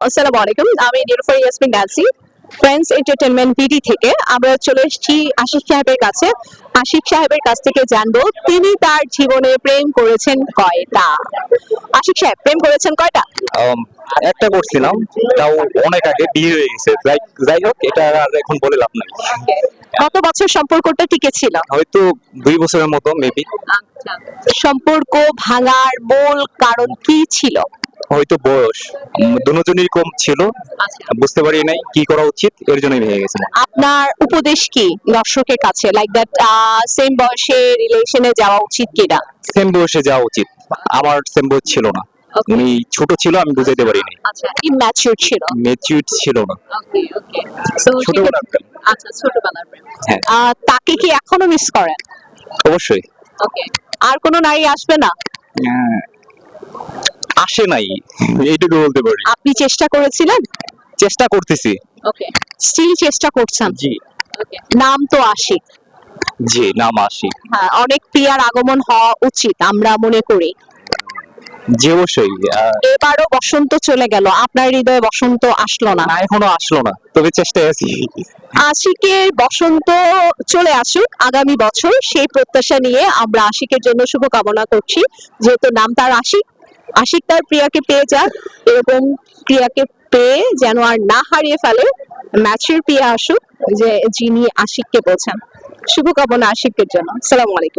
আসসালামু আলাইকুম, আমি নিরুফা ইয়াসমিন নাজি ফ্রেন্ডস এন্টারটেইনমেন্ট বিডি থেকে। আমরা চলে এসেছি আশিক সাহেবের কাছে। আশিক সাহেবের কাছ থেকে জানবো তিনি তার জীবনে প্রেম করেছেন কয়টা। আশিক সাহেব প্রেম করেছেন কয়টা? আম, একটা করছিলাম, তাও অনেক আগে বিয়ে হয়ে গেছে। যাই যাই হোক, এটা আর এখন বলে লাভ নাই। কত বছর সম্পর্কটা টিকে ছিল? হয়তো 2 বছরের মতো মেবি। সম্পর্ক ভাঙার মূল কারণ কি ছিল? হয়তো বয়স দুজনেরই কম ছিল, বুঝতে পারি নাই কি করা উচিত, এর জন্যই ভেঙে গেছিল। আপনার উপদেশ কি দর্শকের কাছে, লাইক দ্যাট সেম বয়সে রিলেশনে যাওয়া উচিত কিনা? সেম বয়সে যাওয়া উচিত। আমার সেম বয়স ছিল না, উনি ছোট ছিল, আমি বুঝাইতে পারিনি। আচ্ছা, ইম্যাচিউর ছিল। ম্যাচিউর ছিল না। ওকে ওকে। সো ছোটবেলার প্রেম। আচ্ছা, ছোটবেলার প্রেম। হ্যাঁ। তাকে কি এখনো মিস করেন? অবশ্যই। ওকে। আর কোনো নারী আসবে না? আহ, আসে নাই, এইটুকু বলতে পারি। আপনি চেষ্টা করেছিলেন? চেষ্টা করতেছি। ওকে। স্টিল চেষ্টা করছেন? জি। ওকে। নাম তো আশিক। জি, নাম আসি। হ্যাঁ, অনেক প্রিয়ার আগমন হওয়া উচিত আমরা মনে করি। জি অবশ্যই। এবারও বসন্ত চলে গেল, আপনার হৃদয়ে বসন্ত আসলো না? না, এখনো আসলো না, তবে চেষ্টায় আছি। আশিকের বসন্ত চলে আসুক আগামী বছর, সেই প্রত্যাশা নিয়ে আমরা আশিকের জন্য শুভকামনা করছি। যেহেতু নাম তার আশিক, আশিক তার প্রিয়াকে পেয়ে যাক, এরকম প্রিয়াকে পেয়ে যেন আর না হারিয়ে ফেলে। ম্যাচের প্রিয়া আসুক, যে যিনি আশিককে বোঝেন। শুভকামনা আশিকের জন্য। আসসালামু আলাইকুম।